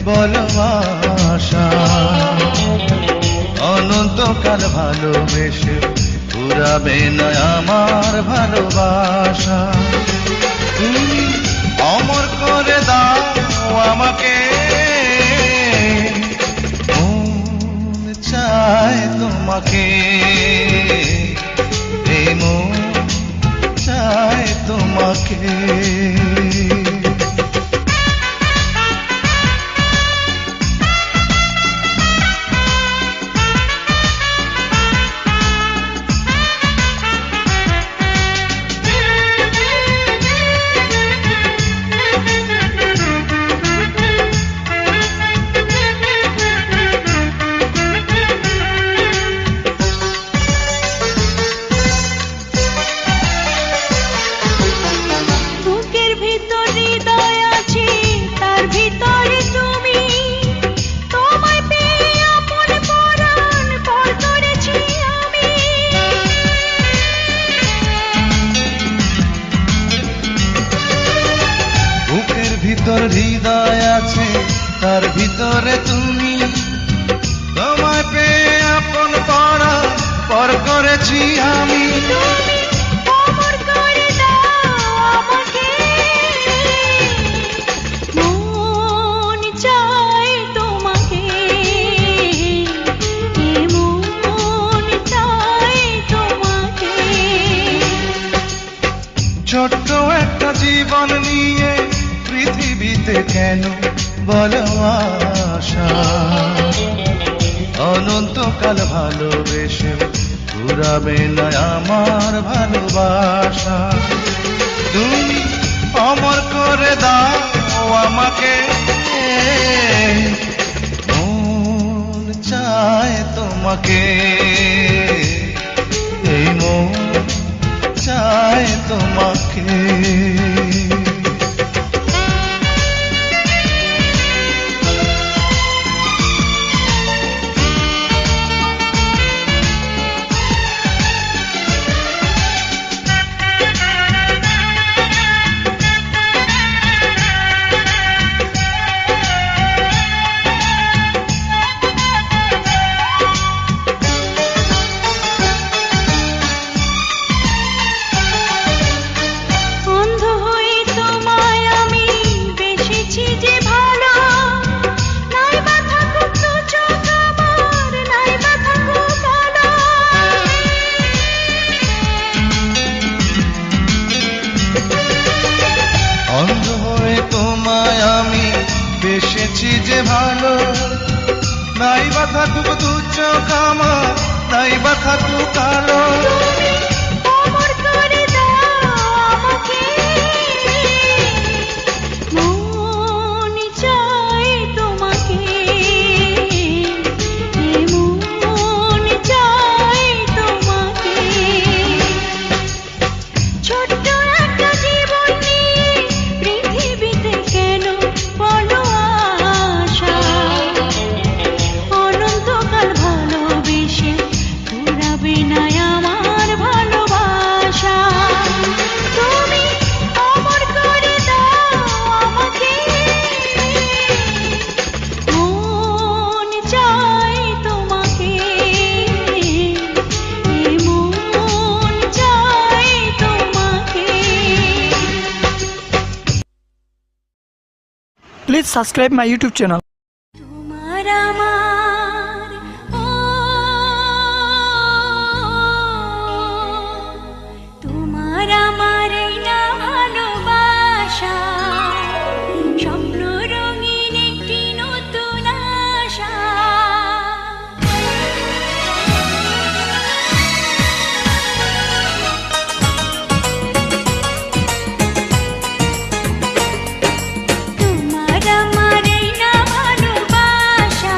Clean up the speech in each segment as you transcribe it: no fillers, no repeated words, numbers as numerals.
বলো আশা। অনন্তকাল ভালোবেসে ফুরাবে না আমার ভালোবাসা। তুমি অমর করে দাও আমাকে, মন চায় তোমাকে, এই মন চায় তোমাকে। ভিতর হৃদয় আছে, তার ভিতরে তুমি, তোমায় পেয়ে আপন পরাণ পর করেছি আমি। অমর করে দাও আমাকে, মন চায় তোমাকে, মন চায় তোমাকে। ছোট্ট একটা জীবন নিয়ে পৃথিবীতে কেন বলো আশা। অনন্তকাল ভালোবেসে ফুরাবে না আমার ভালোবাসা। তুমি অমর করে দাও আমাকে, মন চায় তোমাকে, এই মন চায় তোমাকে। অন্ধ হয়ে তোমায় আমি বেসেছি যে ভালো, নাই বা থাকুক দু চোখ আমার, নাই বা থাকুক কালো। অমর করে দাও আমাকে, মন চায় তোমাকে, মন চায় তোমাকে। ছোট্ট একটা জীবন নিয়ে পৃথিবীতে কেন বলো আশা। অনন্তকাল ভালোবেসে ফুরাবে না আমার ভালোবাসা। তুমি অমর করে দাও আমাকে, মন চায় তোমাকে, মন চায় তোমাকে। Please subscribe my YouTube channel. তোমার আমার ও, তোমার আমার এই না ভালোবাসা, স্বপ্ন রঙিন একটি নতুন আশা। তোমার আমার এই না ভালোবাসা,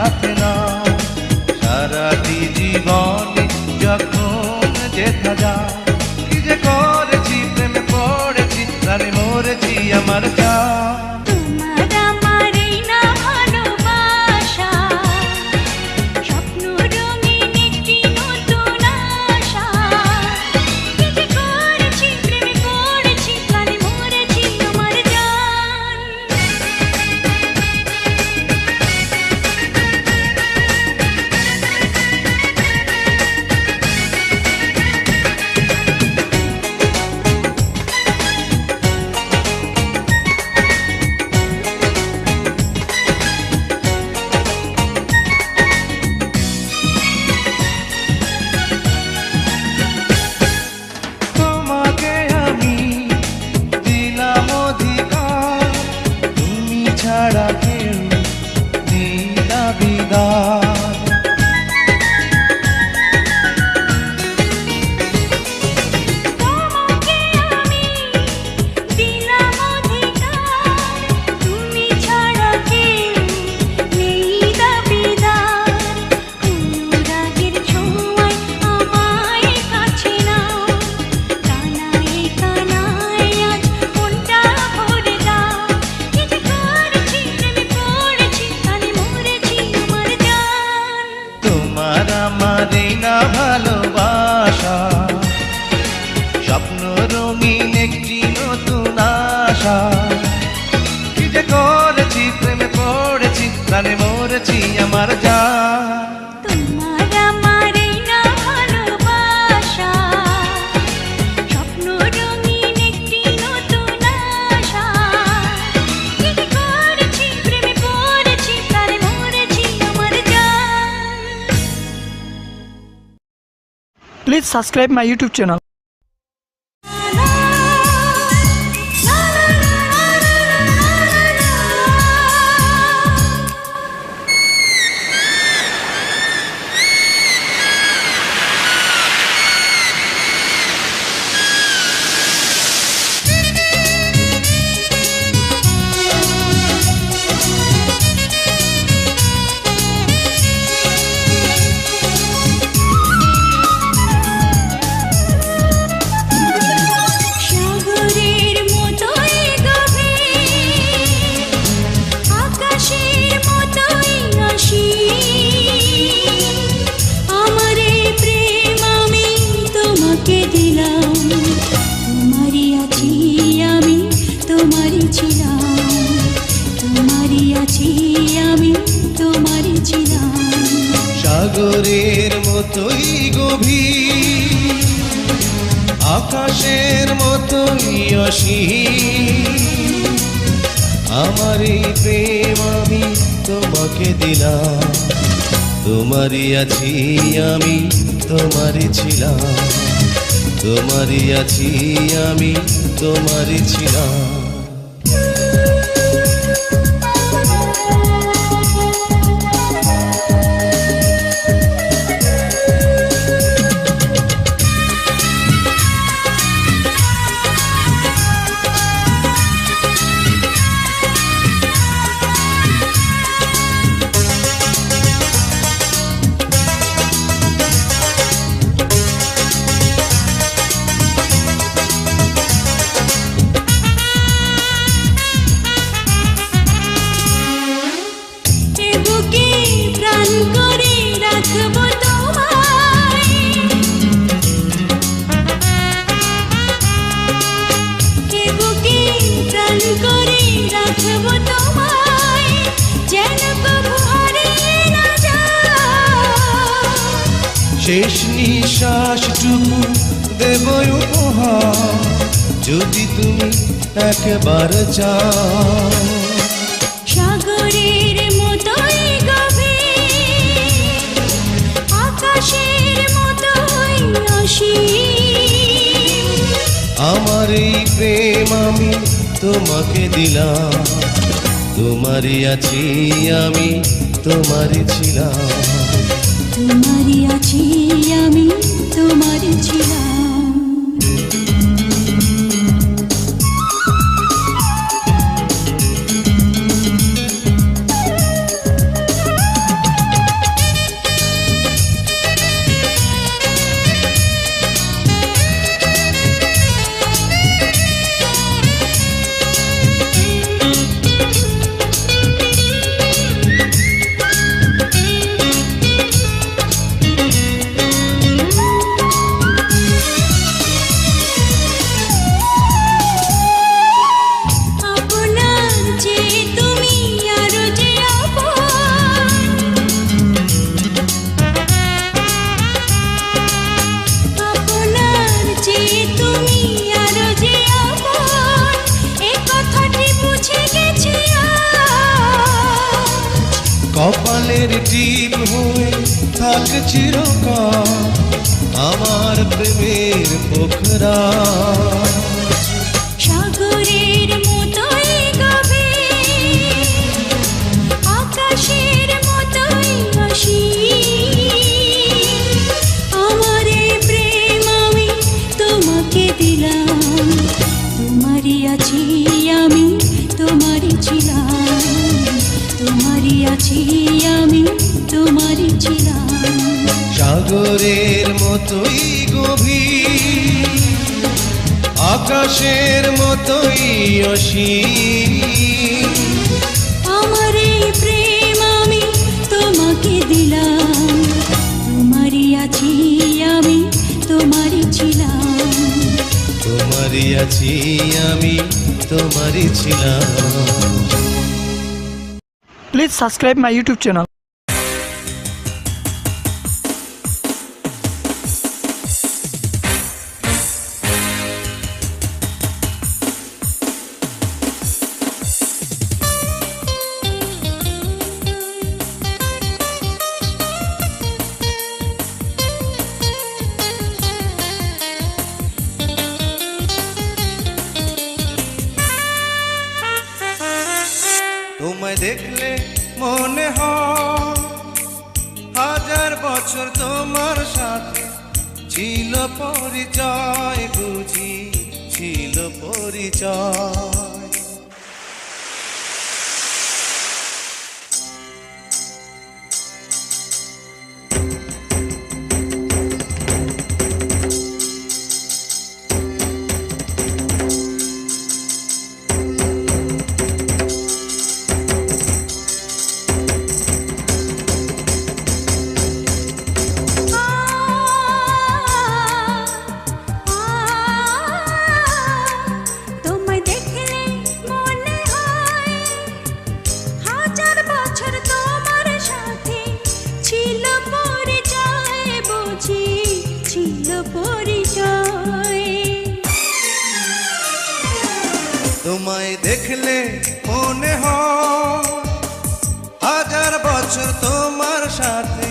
সাথে না সারাটি জীবনে যখন যেথা যায় কি যে করেছি প্রেমে পড়েছি প্রাণে মরেছি আমার জান তোমার আমার এই না ভালোবাসা স্বপ্ন রঙিন একটি নতুন আশা কি যে করেছি প্রেমে পড়েছি প্রাণে মরেছি আমার জান তোমাকে আমি দিলাম অধিকার তুমি ছাড়া কেউ দিলা বিদায় তোমাকে আমি দিলাম অধিকার তুমি ছাড়া কেউ নেই দাবিদার অনুরাগের ছোঁয়ায় আমায় কাছে নাও কানায় কানায় আজ মনটা ভরে দাও কি যে করেছি প্রেমে পড়েছি প্রাণে মরেছি আমার জান তোমার আমার এই না ভালোবাসা স্বপ্ন রঙিন একটি নতুন আশা কি যে করেছি প্রেমে পড়েছি প্রাণে মরেছি আমার জান তোমার আমার এই না ভালোবাসা স্বপ্ন রঙিন একটি নতুন আশা কি যে করেছি প্রেমে পড়েছি প্রাণে মরেছি আমার জান Please subscribe my YouTube channel. সাগরের মতোই গভীর আকাশের মতোই অসীম আমার এই প্রেম আমি তোমাকে দিলাম তোমারই আছি আমি তোমারই ছিলাম তোমারই আছি আমি তোমারই ছিলাম সাগরের মতোই গভীর আকাশের মতোই অসীম আমার এই প্রেম আমি তোমাকে দিলাম তোমারই আছি আমি তোমারই ছিলাম তোমারই আছি আমি তোমারই ছিলাম এ বুকে প্রাণ করে রাখবো তোমায় এ বুকে প্রাণ করে রাখবো তোমায় যেন কবু হারিয়ে না যায় শেষ নিঃশ্বাসটুকু দেব উপহার যদি তুমি একবার চাও সাগরের মতোই গভীর আকাশের মতোই অসীম আমার এই প্রেম আমি তোমাকে দিলাম তোমারই আছি আমি তোমারই ছিলাম তোমারই আছি আমি তোমারই ছিলাম কপালের টিপ হয়ে থাক চিরকাল আমার প্রেমের পোখরা। সাগরের মতোই গভীর, আকাশের মতোই অসীম, আমার এই প্রেম আমি তোমাকে দিলাম। তোমারই আছি আমি, তোমারই ছিলাম, তোমারই আছি আমি, তোমারই ছিলাম। সাগরের মতোই গভীর, আকাশের মতোই অসীম, আমার এই প্রেম আমি তোমাকে দিলাম। তোমারই আছি আমি, তোমারই ছিলাম। তোমারই আছি আমি, তোমারই ছিলাম। Please subscribe my YouTube channel. তোমায় দেখলে মনে হয় হাজার বছর তোমার সাথে ছিল পরিচয়, বুঝি ছিল পরিচয়। তোমায় দেখলে মনে হয় হাজার বছর তোমার সাথে ছিল পরিচয়, বুঝি ছিল পরিচয়। তোমায় দেখলে মনে হয় হাজার বছর তোমার সাথে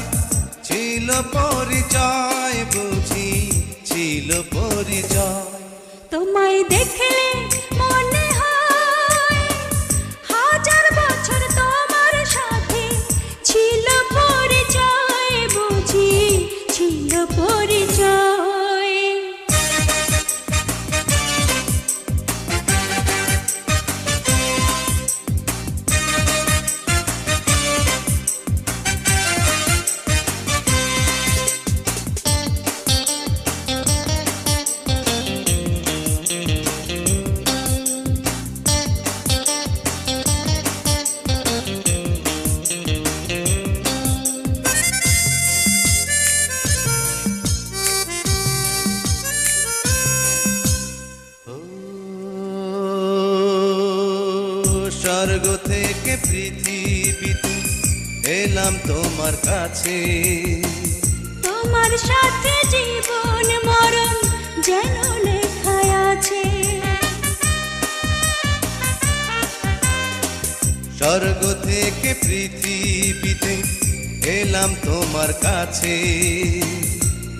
ছিল পরিচয়, বুঝি ছিল পরিচয়। তোমায় দেখলে মনে হয় হাজার বছর তোমার সাথে ছিল পরিচয়, বুঝি ছিল পরিচয়। স্বর্গ থেকে পৃথিবীতে এলাম তোমার কাছে, তোমার সাথে জীবন মরণ যেন লেখায় আছে। স্বর্গ থেকে পৃথিবীতে এলাম তোমার কাছে,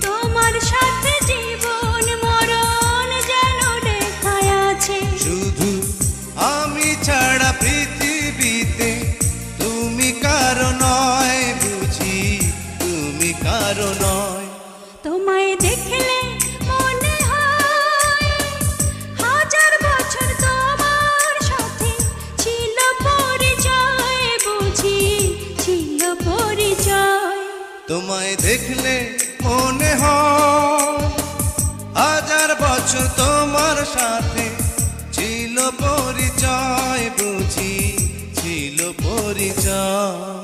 তোমার সাথে জীবন মরণ যেন লেখায় আছে। শুধু আমি ছাড়া পৃথিবীতে তুমি কারো নয়, বুঝি তুমি কারো নয়। তোমায় দেখলে মনে হয় হাজার বছর তোমার সাথে ছিল পরিচয়, বুঝি ছিল পরিচয়। তোমায় দেখলে মনে হয় হাজার বছর তোমার সাথে ছিল পরিচয়, বুঝি ছিল পরিচয়।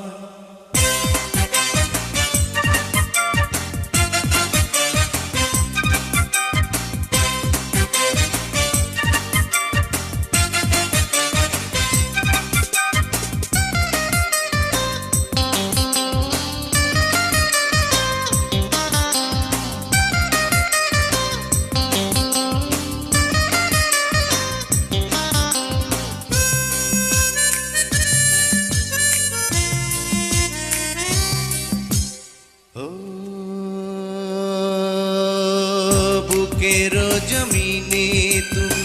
বুকের জমিনে তুমি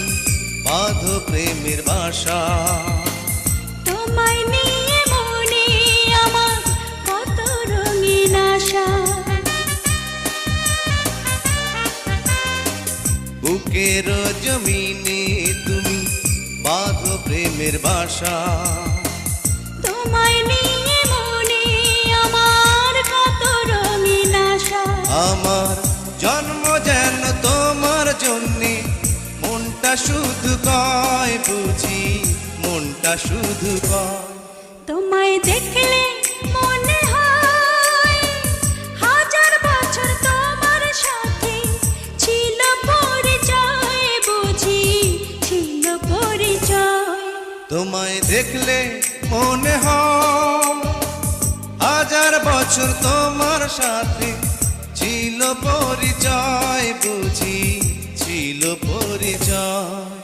বাঁধো প্রেমের বাসা, তোমায় নিয়ে মনে আমার কত রঙিন আশা। বুকের জমিনে তুমি বাঁধো প্রেমের বাসা, তোমায় নিয়ে মনে আমার কত রঙিন আশা। আমার জন্ম যেন তোমার জন্যে, মনটা শুধু কয় বুঝি, মনটা শুধু কয়। তোমায় দেখলে মনে হয় হাজার বছর তোমার সাথে ছিল পরিচয়, বুঝি ছিল পরিচয়। তোমায় দেখলে মনে হয় হাজার বছর তোমার সাথে ছিল পরিচয়, বুঝি ছিল পরিচয়।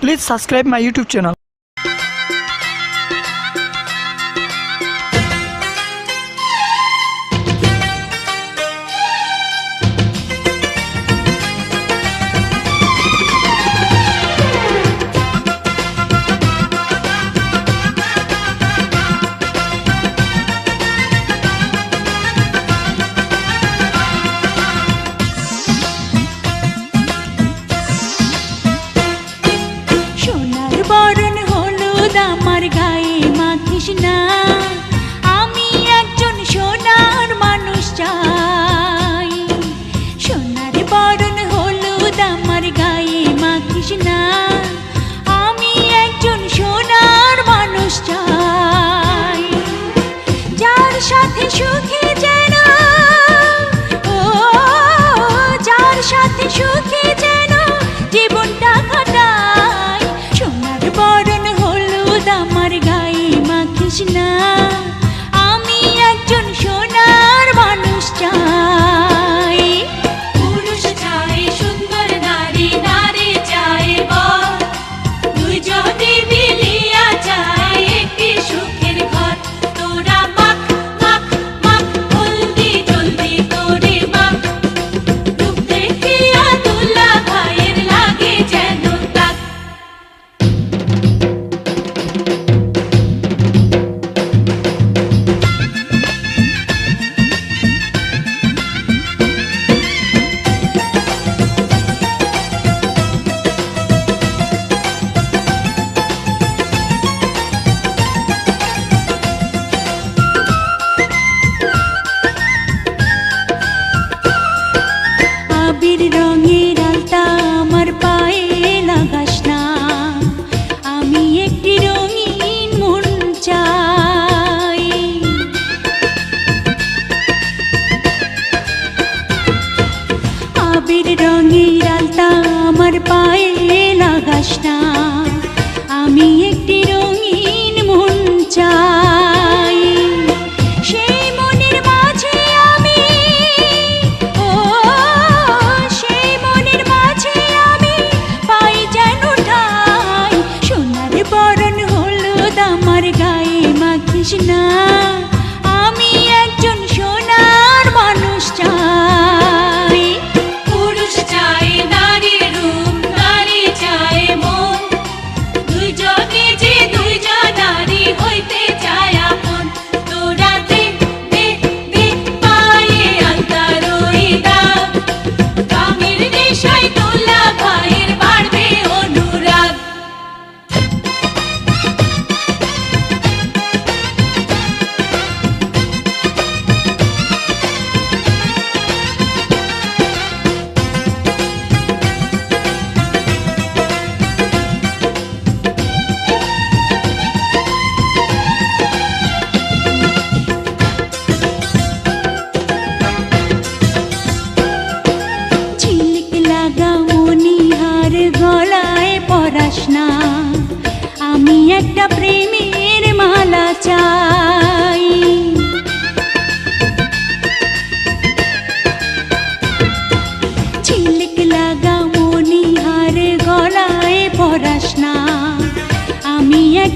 Please subscribe my YouTube channel. সোনার বরণ হলুদ আমার গায়ে মাখিস না, আমি একজন সোনার মানুষ চাই। সোনার বরণ হলুদ আমার গায়ে মাখিস না, আমি একজন সোনার মানুষ চাই। যার সাথে সুখে যেন, ও যার সাথে সুখে যেন জীবনটা কাটাই। সোনার বরণ হলুদ আমার গায়ে মাখিস না, আমি একজন সোনার মানুষ চাই। পুরুষ চাই সুন্দর নারী, নারী চাই বর, দুইজনে মিলিয়া চাই একটি সুখের ঘর। তোরা মাখ মাখ মাখ জলদি জলদি করে মাখ, রূপ দেখিয়া তুলা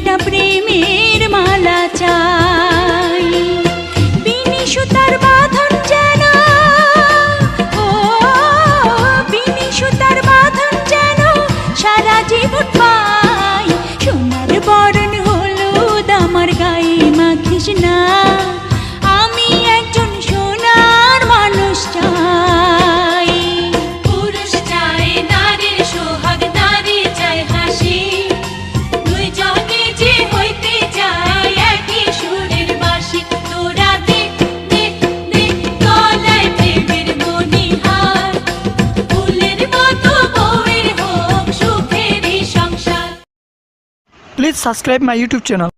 একটা প্রেমের মালা চাই, বিনি সুতার বাঁধন যেন, ও বিনি সুতার বাঁধন যেন সারা জীবন পাই। সোনার বরণ হলুদ আমার গায়ে মাখিস না, আমি একজন সোনার মানুষ চাই। পুরুষ চায় নারীর সোহাগ, নারী চায় হাসি, দুইজনে যে হইতে চায় একই সুরের বাঁশি। তোরা দেখ দেখ দেখ গলায় প্রেমের মণিহার, ফুলের মতো বউয়ের হোক সুখেরই সংসার। Please subscribe my YouTube channel.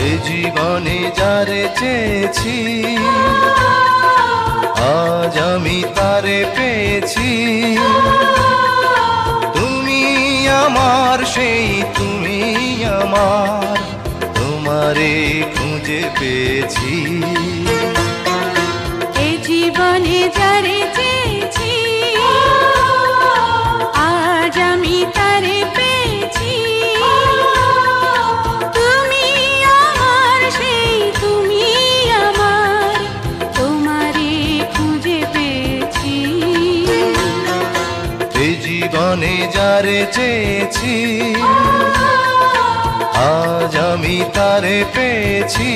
এ জীবনে যারে চেয়েছি, আজ আমি তারে পেয়েছি। তুমি আমার সেই তুমি আমার, তোমারে খুঁজে পেয়েছি। এ জীবনে যারে চেয়েছি, আজ আমি তারে পেয়েছি। তুমি আমার সেই তুমি আমার, তোমারে খুঁজে পেয়েছি। এ জীবনে যারে চেয়েছি, আজ আমি তারে পেয়েছি।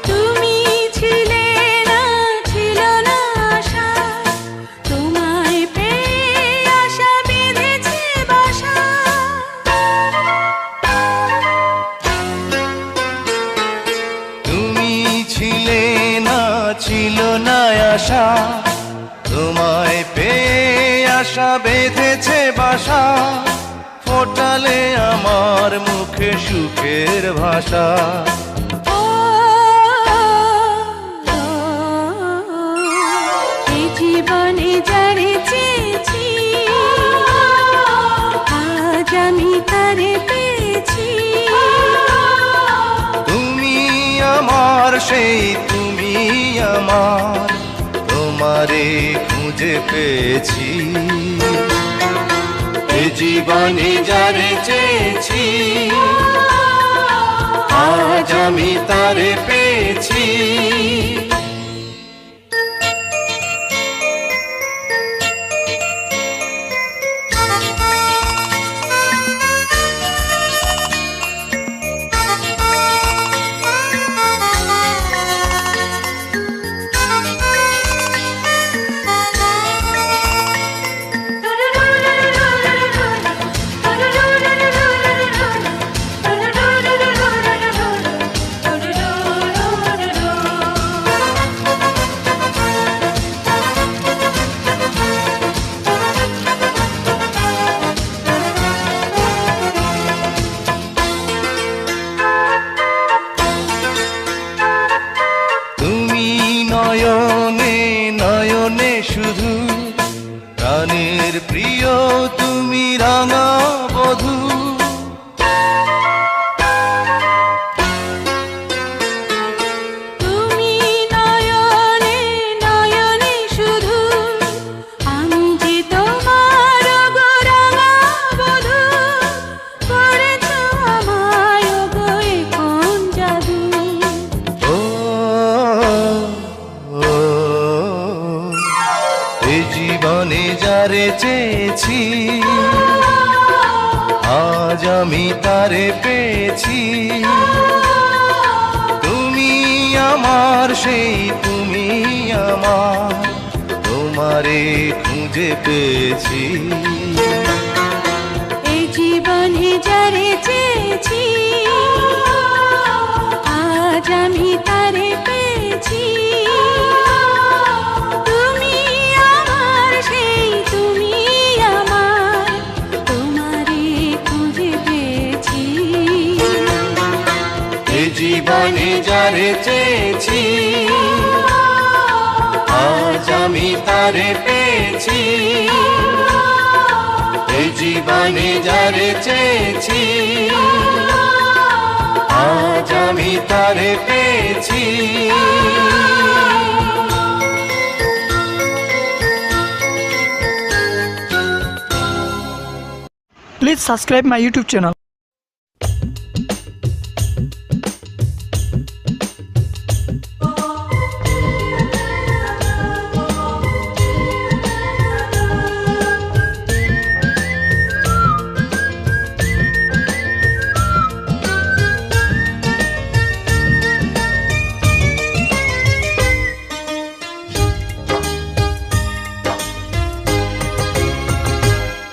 তুমি ছিলে না, ছিল না আশা, তোমায় পেয়ে আশা বেঁধেছে বাসা। তুমি ছিলে না, ছিল না আশা, তোমায় পেয়ে আশা বেঁধেছে বাসা। ফোটালে আমার মুখে সুখের ভাষা। ও এই জীবনে যারে চেয়েছি, আজ আমি তারে পেয়েছি। তুমি আমার সেই তুমি আমার, তোমারে খুঁজে পেয়েছি। এ জীবনে যারে চেয়েছি, আজ আমি তারে পেয়েছি। শুধু প্রাণের প্রিয় তুমি রাঙা বধূ। তুমি যারে চেয়েছি আজ আমি তারে পেয়েছি। তুমি আমার সেই তুমি আমার, তোমারে খুঁজে পেয়েছি। এই জীবনে যারে চেয়েছি আজ আমি তারে পেয়েছি। তুমি আমার সেই তুমি আমার, তোমারে খুঁজে পেয়েছি। এই জীবনে যারে চেয়েছি আজ আমি তারে পেয়েছি। এই জীবনে যারে চেয়েছি আজ আমি তারে পেয়েছি। Please subscribe my YouTube channel.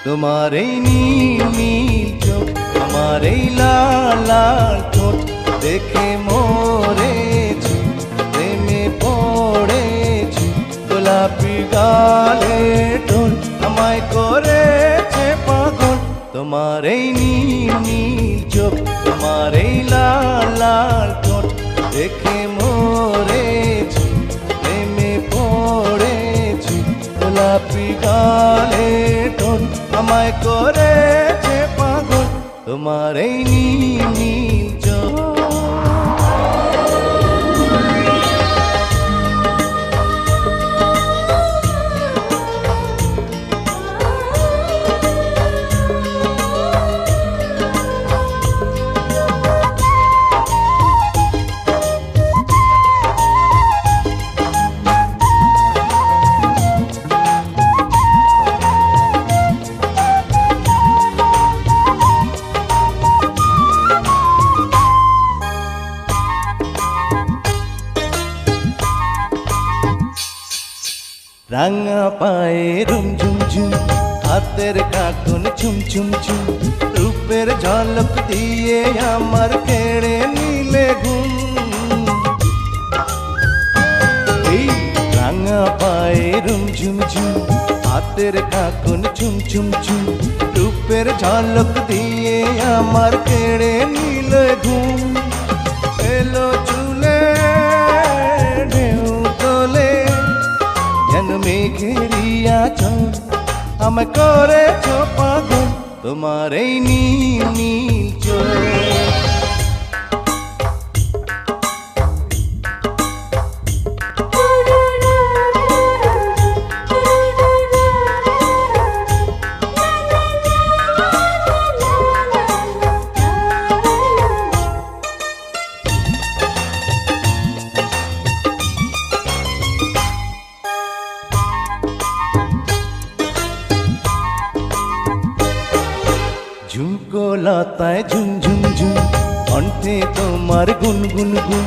তোমার এই নীল নীল চোখ, তোমার এই লাল লাল ঠোঁট দেখে মরেছি, প্রেমে পড়েছি। গোলাপি গালে টোল আমায় করেছে পাগল। তোমার এই নীল নীল চোখ, তোমার এই লাল লাল ঠোঁট দেখে মরেছি, প্রেমে পড়েছি। গোলাপি গালে টোল আমায় করেছে পাগল। তোমার এই নীল নীল চোখ। রাঙা পায়ে রুম ঝুম ঝুম, হাতের কাকুন ছুম ছুম ছুম, রূপের ঝলক দিয়ে আমার কেড়ে নিলে ঘুম। এই রাঙা পায়ে রুম ঝুম ঝুম, হাতের কাকুন ছুম ছুম ছুম, রূপের ঝলক দিয়ে আমার কেড়ে নিলে ঘুম। এলো চুলে ঢেউ তোলে যেন মেঘেরিয়া চল, আমায় করেছ পাগল। তোমার এই নীল নীল চোখ। ঝুমকো লতায় ঝুম ঝুম ঝুম, কণ্ঠে তোমার গুন গুন গুন,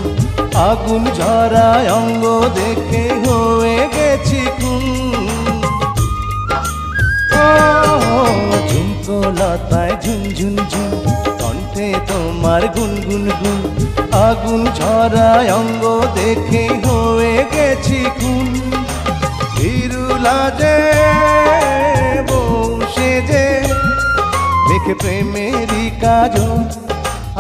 আগুন ঝরায় অঙ্গ দেখে হয়ে গেছি খুন। ঝুমকো লতায় ঝুম ঝুম ঝুম, কণ্ঠে তোমার গুন গুন গুন, আগুন ঝরায় অঙ্গ দেখে হয়ে গেছি খুন। হিরুলাজে বসে যে দেখে প্রেমেরই কাজল,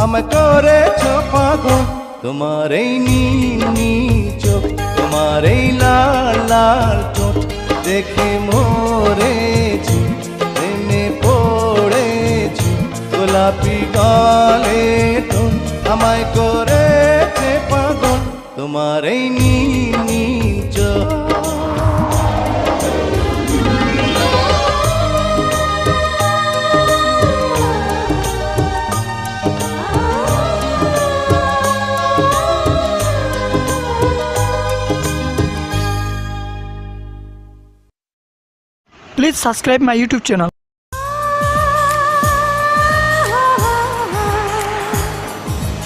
আমায় করেছ পাগল। তোমার এই নীল নীল চোখ, তোমার এই লাল লাল ঠোঁট দেখে মরেছি, প্রেমে পড়েছি। গোলাপি গালে টোল আমায় করেছে পাগল। তোমার এই নীল নীল চোখ। Please subscribe my YouTube channel.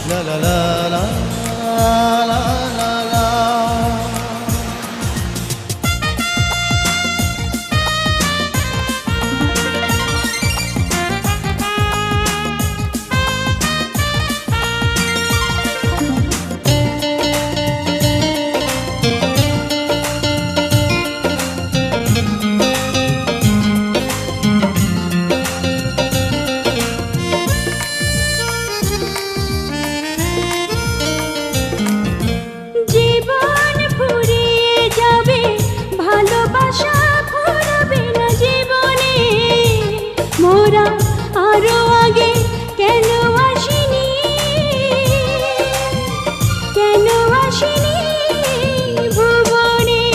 La la la la la la la. জীবন ফুরিয়ে যাবে, ভালোবাসা ফুরাবে না জীবনে। মোরা আরো আগে কেন আসিনি, কেন আসিনি ভুবনে।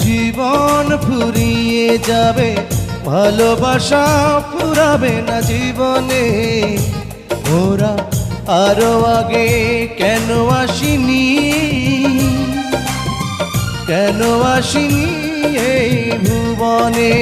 জীবন ফুরিয়ে যাবে, ভালোবাসা ফুরাবে না জীবনে। ওরা আরো আগে কেন আসিনি, কেন আসিনি এই ভুবনে।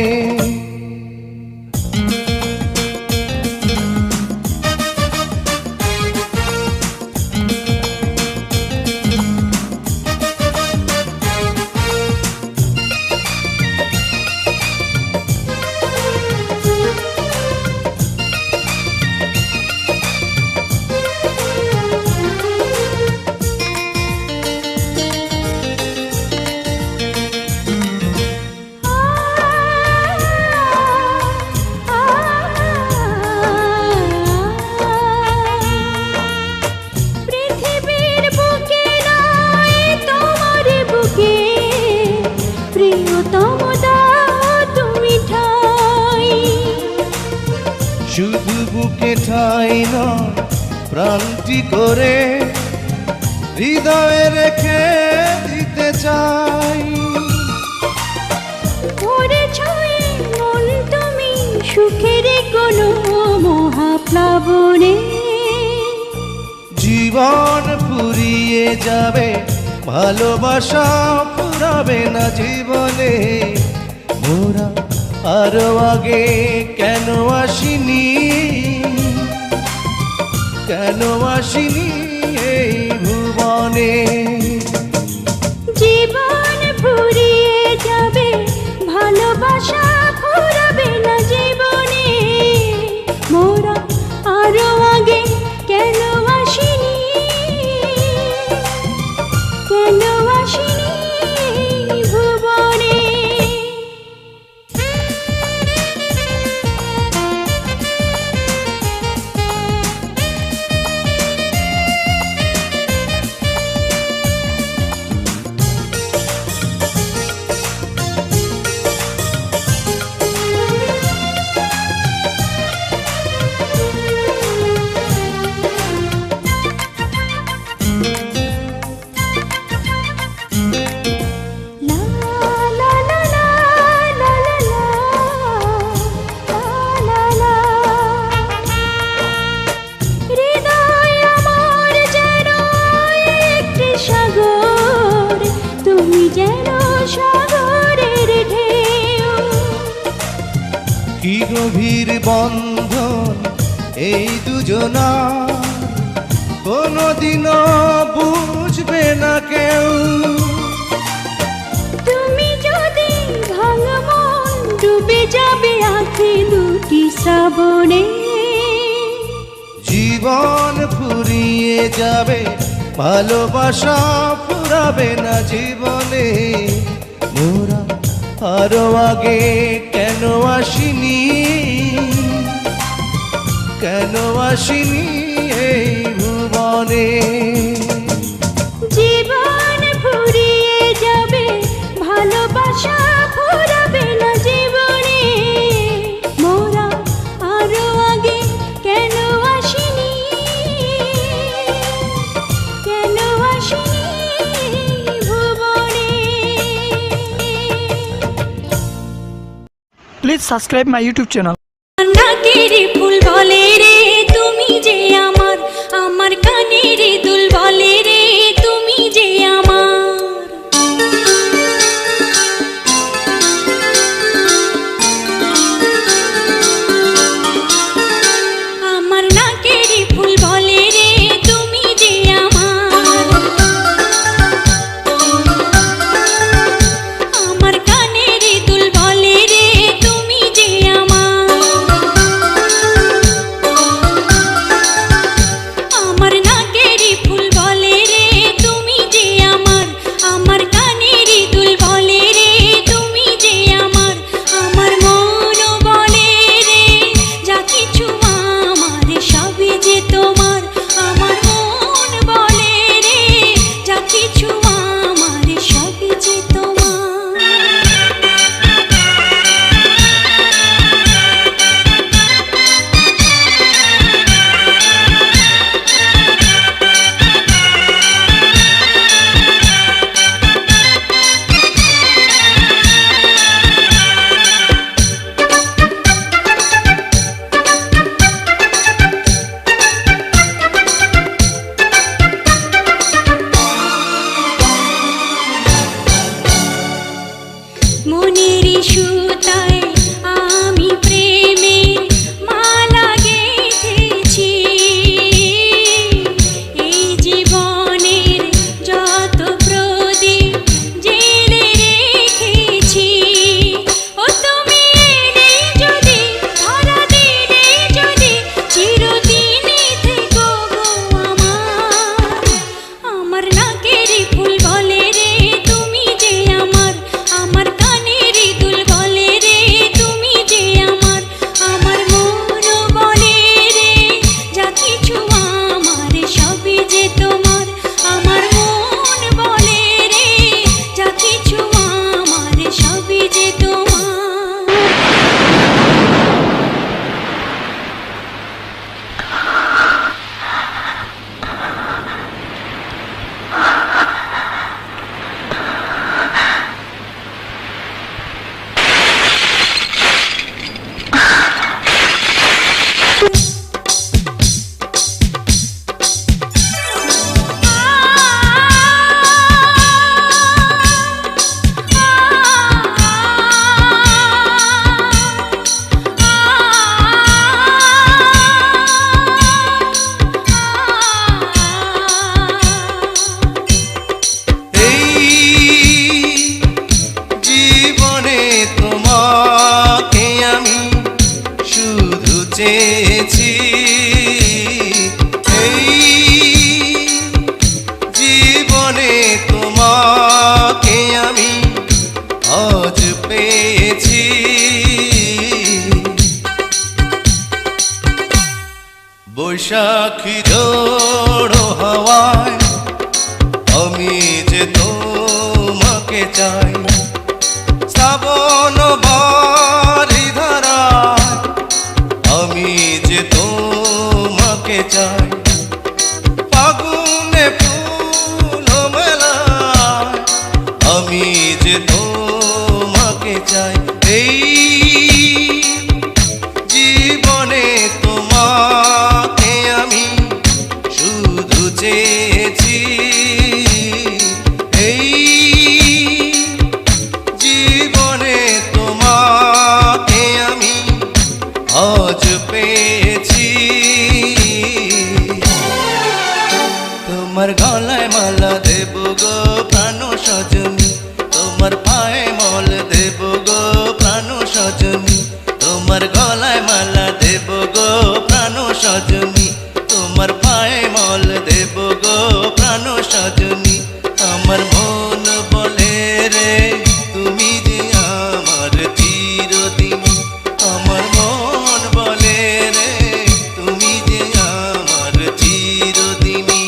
পৃথিবীর বুকে নয় তোমার বুকে, প্রিয়তম দাও তুমি ঠাই। শুধু বুকে ঠাই নয়, প্রাণটি করে হৃদয়ে রেখে দিতে চাই। ভরে ছয়ে মন তুমি সুখের কোনো মহাপ্লাবনে। জীবন ফুরিয়ে যাবে, ভালোবাসা ফুরাবে না জীবনে। মোরা আরো আগে কেন আসিনি, কেন আসিনি এই ভুবনে। জীবন ফুরিয়ে যাবে, ভালোবাসা ফুরাবে না জীবনে। মোরা আরো আগে কেন আসিনি, কেন আসিনি ভুবনে। লা লা লা লা লা লা লা লা। হৃদয় আমার যেন একটি সাগর, তুমি যেন সাগরের ঢেউ। কি গভীর বন্ধন এই দুজনা, কোনদিনও বুঝবে না কেউ। তুমি যদি ভাঙা মন, ডুবে যাবে আঁখি দুটি শ্রাবণে। জীবন ফুরিয়ে যাবে, ভালোবাসা ফুরাবে না জীবনে। মোরা আরো আগে কেন আসিনি, কেন আসিনি এই ভুবনে। জীবন ফুরিয়ে যাবে, ভালোবাসা ফুরাবে না জীবনে। মোরা আরো আগে কেন আসিনি, কেন আসিনি ভুবনে। Please subscribe my YouTube channel. ডাকের ফুল বলে রে তুমি যে আমার, আমার কানের দুল বলে রে তুমি যে আমার। চেয়েছি এই জীবনে তোমাকে আমি আজ পেয়েছি। বৈশাখী ঝড়ো হাওয়ায় আমি যে তোমাকে চাই, শ্রাবণ বারি ধারায় আমি যে তোমাকে চাই, ফাগুনে ফুল মেলায় আমি যে তোমাকে চাই। এই জীবনে তোমাকে আমি শুধু চেয়েছি এই জীবনে তোমাকে আমি আজ পেয়েছি। তোমার গলায় মালা দেব গো প্রাণ সজনী, তোমার পায়ে মল দেব গো প্রাণ সজনী, তোমার গলায় মালা দেব গো প্রাণ সজনী, তোমার পায়ে মল দেব গো প্রাণ সজনী। আমার মন বলে রে তুমি যে আমার চিরদিনী, আমার মন বলে রে তুমি যে আমার চিরদিনী।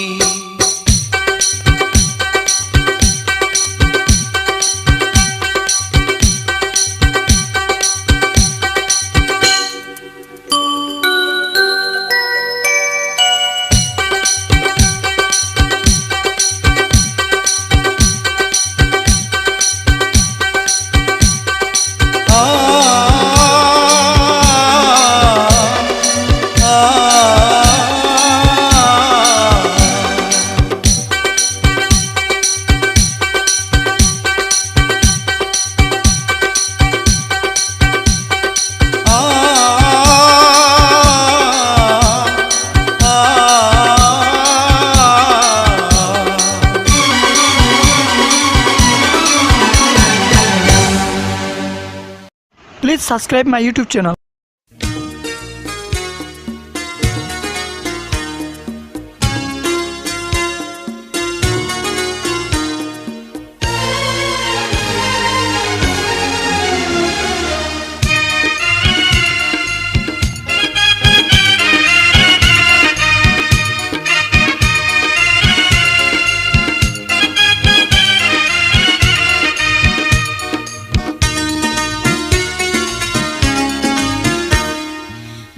Please subscribe my YouTube channel.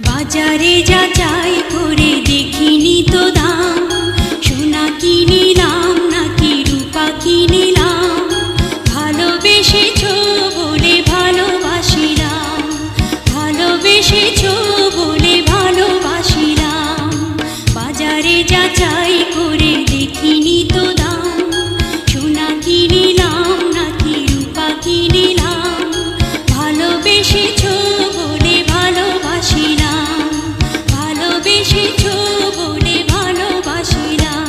বাজারে যাচাই করে দেখিনি তো দাম, সোনা কিনিলাম নাকি রূপা কিনিলাম, ভালোবেসেছো বলে ভালোবাসিলাম, ভালোবেসেছো বলে ভালোবাসিলাম। বাজারে যাচাই করে দেখিনি তো দাম, সোনা কিনিলাম নাকি রূপা কিনিলাম, ভালোবেসেছো বলে ভালোবাসিলাম, ভালোবেসেছো বলে ভালোবাসিলাম।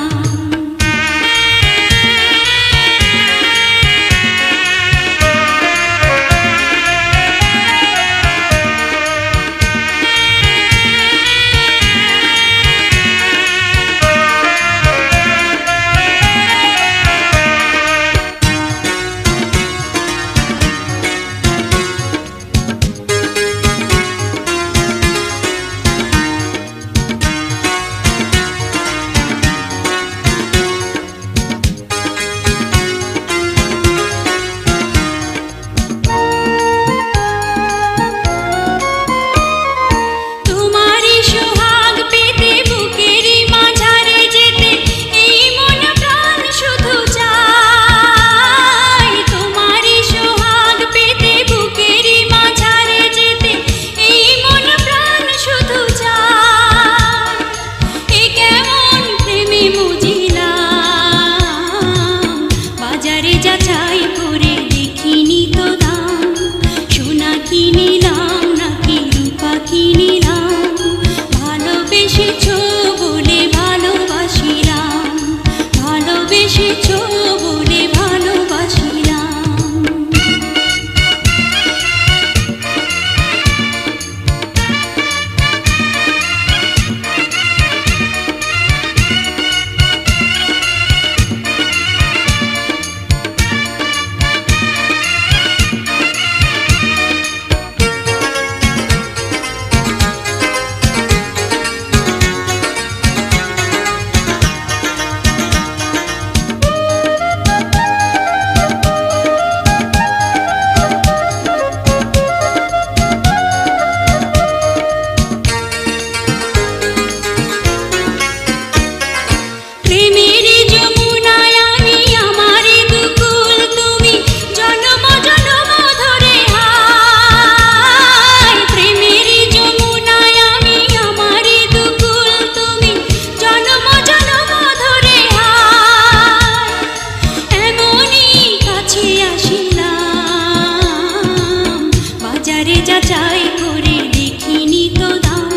বাজারে যাচাই করে দেখিনি তো দাম,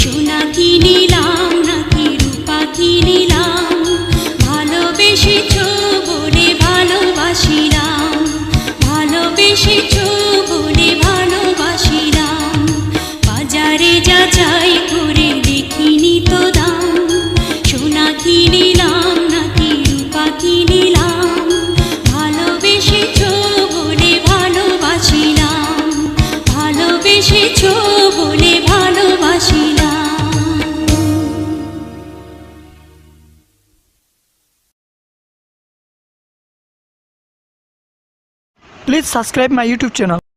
সোনা কি নিলাম নাকি রূপা কি নিলাম, ভালোবেসেছ বলে ভালোবাসিলাম, ভালোবেসেছ বলে ভালোবাসিলাম। বাজারে যাচাই করে দেখিনি তো দাম, সোনা কি নিলাম নাকি রূপা কি নিলাম, ভালোবেসেছ বলে ভালোবাসিলাম, ভালোবেসেছ বলে ভালোবাসিলাম। Please subscribe my YouTube channel.